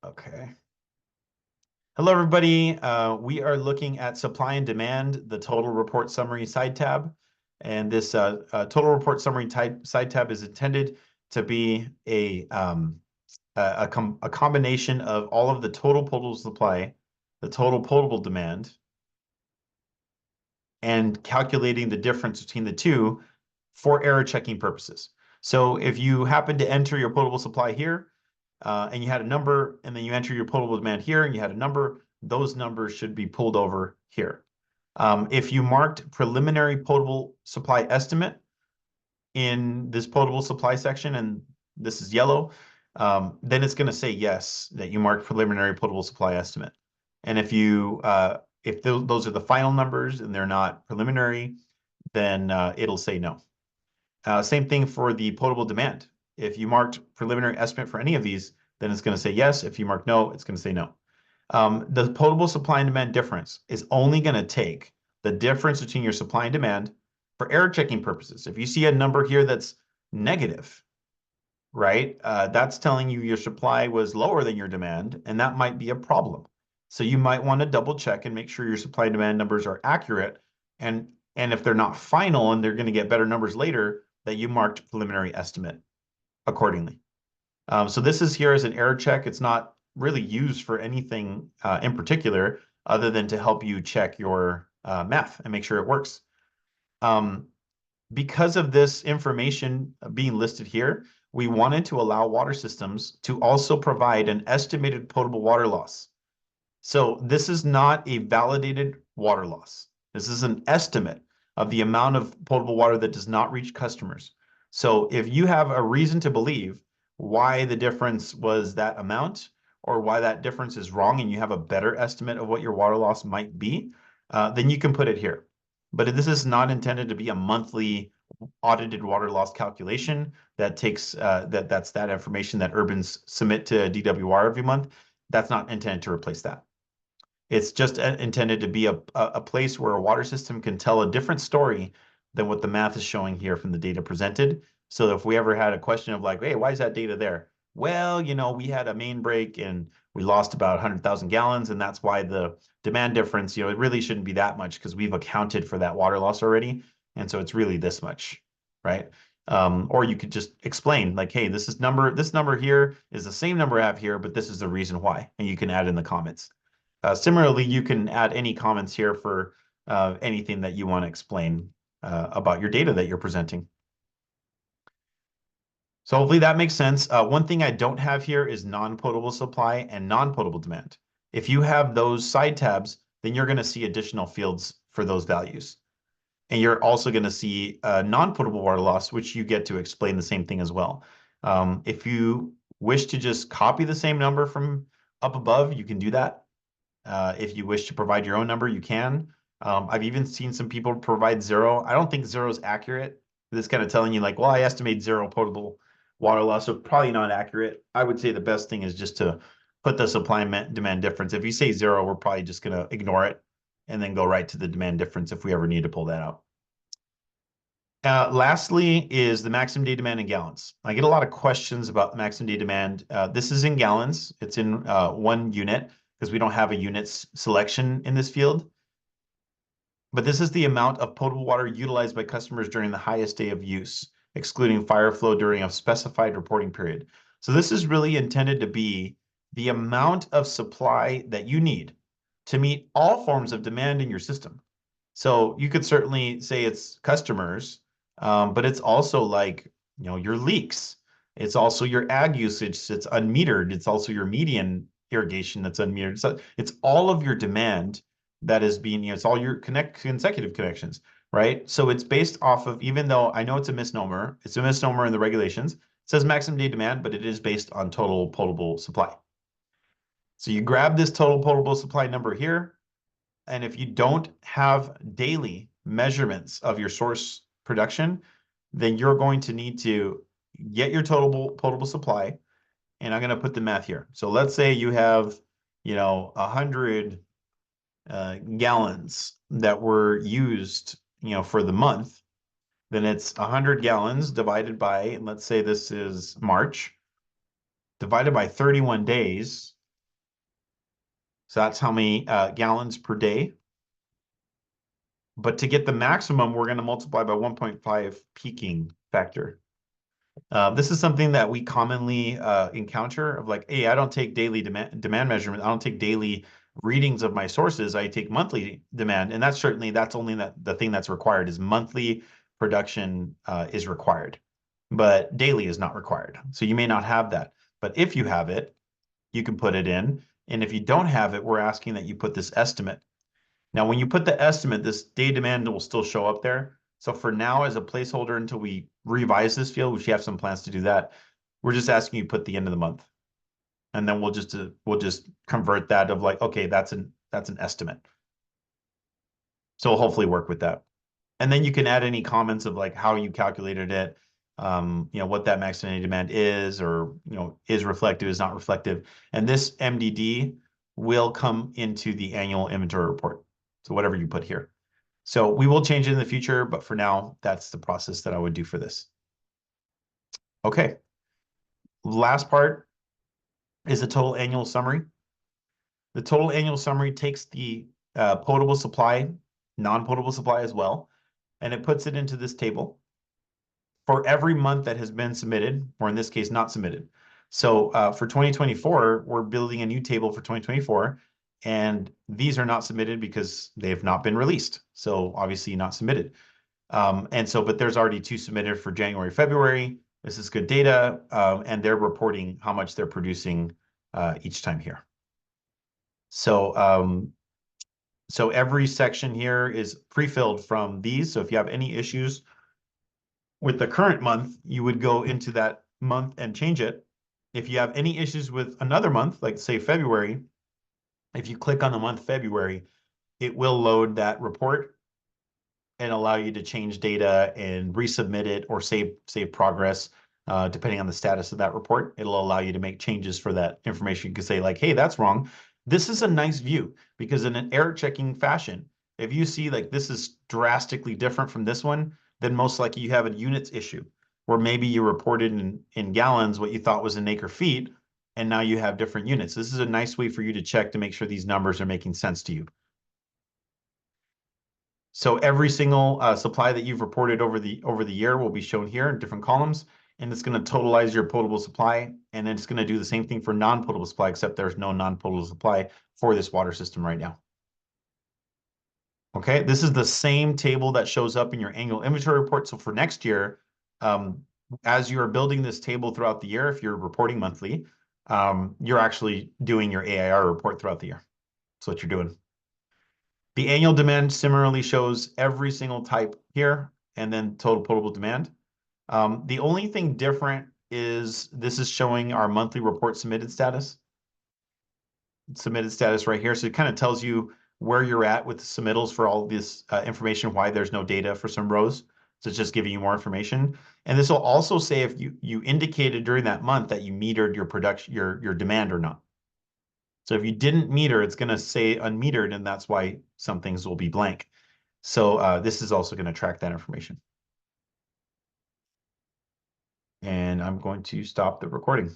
Okay. Hello, everybody. We are looking at supply and demand, the total report summary side tab. And this total report summary side tab is intended to be a combination of all of the total potable supply, the total potable demand, and calculating the difference between the two for error checking purposes. So if you happen to enter your potable supply here, and you had a number, and then you enter your potable demand here, and you had a number, those numbers should be pulled over here. If you marked preliminary potable supply estimate in this potable supply section, and this is yellow, then it's going to say yes, that you marked preliminary potable supply estimate. And if those are the final numbers and they're not preliminary, then it'll say no. Same thing for the potable demand. If you marked preliminary estimate for any of these, then it's going to say yes. If you mark no, it's going to say no. The potable supply and demand difference is only going to take the difference between your supply and demand for error checking purposes. If you see a number here that's negative, right, that's telling you your supply was lower than your demand, and that might be a problem. So you might want to double check and make sure your supply and demand numbers are accurate. And if they're not final and they're going to get better numbers later, that you marked preliminary estimate accordingly. So this is here as an error check. It's not really used for anything in particular other than to help you check your math and make sure it works. Because of this information being listed here, we wanted to allow water systems to also provide an estimated potable water loss. So this is not a validated water loss. This is an estimate of the amount of potable water that does not reach customers. So if you have a reason to believe why the difference was that amount, or why that difference is wrong, and you have a better estimate of what your water loss might be, then you can put it here. But this is not intended to be a monthly audited water loss calculation that takes that's that information that urbans submit to DWR every month. That's not intended to replace that. It's just intended to be a place where a water system can tell a different story than what the math is showing here from the data presented. So if we ever had a question of like, hey, why is that data there? Well, we had a main break and we lost about 100,000 gallons, and that's why the demand difference, it really shouldn't be that much because we've accounted for that water loss already. And so it's really this much, right? Or you could just explain like, hey, this number here is the same number I have here, but this is the reason why. And you can add in the comments. Similarly, you can add any comments here for anything that you want to explain about your data that you're presenting. So hopefully that makes sense. One thing I don't have here is non-potable supply and non-potable demand. If you have those side tabs, then you're going to see additional fields for those values. And you're also going to see non-potable water loss, which you get to explain the same thing as well. If you wish to just copy the same number from up above, you can do that. If you wish to provide your own number, you can. I've even seen some people provide 0. I don't think 0 is accurate. It's kind of telling you like, well, I estimate 0 potable water loss, so probably not accurate. I would say the best thing is just to put the supply and demand difference. If you say 0, we're probably just going to ignore it and then go right to the demand difference if we ever need to pull that out. Lastly is the maximum day demand in gallons. I get a lot of questions about maximum day demand. This is in gallons. It's in 1 unit because we don't have a units selection in this field. But this is the amount of potable water utilized by customers during the highest day of use, excluding fire flow during a specified reporting period. So this is really intended to be the amount of supply that you need to meet all forms of demand in your system. So you could certainly say it's customers, but it's also like, your leaks. It's also your ag usage that's unmetered. It's also your median irrigation that's unmetered. So it's all of your demand that is being, it's all your consecutive connections, right? So it's based off of, even though I know it's a misnomer in the regulations. It says maximum day demand, but it is based on total potable supply. So you grab this total potable supply number here, and if you don't have daily measurements of your source production, then you're going to need to get your total potable supply. And I'm going to put the math here. So let's say you have, 100 gallons that were used, for the month. Then it's 100 gallons divided by, let's say this is March, divided by 31 days. So that's how many gallons per day. But to get the maximum, we're going to multiply by 1.5 peaking factor. This is something that we commonly encounter of like, hey, I don't take daily demand measurement. I don't take daily readings of my sources. I take monthly demand. And that's only the thing that's required is monthly production is required, but daily is not required. So you may not have that. But if you have it, you can put it in. And if you don't have it, we're asking that you put this estimate. Now, when you put the estimate, this day demand will still show up there. So for now, as a placeholder until we revise this field, which you have some plans to do that, we're just asking you to put the end of the month. And then we'll just convert that of like, okay, that's an estimate. So we'll hopefully work with that. And then you can add any comments of like how you calculated it, what that maximum demand is, or, is reflective, is not reflective. And this MDD will come into the annual inventory report. So whatever you put here. So we will change it in the future, but for now, that's the process that I would do for this. Okay. Last part is the total annual summary. The total annual summary takes the potable supply, non-potable supply as well, and it puts it into this table for every month that has been submitted, or in this case, not submitted. So for 2024, we're building a new table for 2024, and these are not submitted because they have not been released. So obviously not submitted. But there's already 2 submitted for January, February. This is good data, and they're reporting how much they're producing each time here. So every section here is pre-filled from these. So if you have any issues with the current month, you would go into that month and change it. If you have any issues with another month, like say February, if you click on the month February, it will load that report and allow you to change data and resubmit it or save progress, depending on the status of that report. It'll allow you to make changes for that information. You can say like, hey, that's wrong. This is a nice view because in an error checking fashion, if you see like this is drastically different from this one, then most likely you have a units issue where maybe you reported in gallons what you thought was in acre feet, and now you have different units. This is a nice way for you to check to make sure these numbers are making sense to you. So every single supply that you've reported over the year will be shown here in different columns, and it's going to totalize your potable supply, and then it's going to do the same thing for non-potable supply, except there's no non-potable supply for this water system right now. Okay, this is the same table that shows up in your annual inventory report. So for next year, as you are building this table throughout the year, if you're reporting monthly, you're actually doing your AIR report throughout the year. That's what you're doing. The annual demand similarly shows every single type here, and then total potable demand. The only thing different is this is showing our monthly report submitted status. Submitted status right here. So it kind of tells you where you're at with the submittals for all this information, why there's no data for some rows. So it's just giving you more information. And this will also say if you indicated during that month that you metered your production, your demand or not. So if you didn't meter, it's going to say unmetered, and that's why some things will be blank. So this is also going to track that information. And I'm going to stop the recording.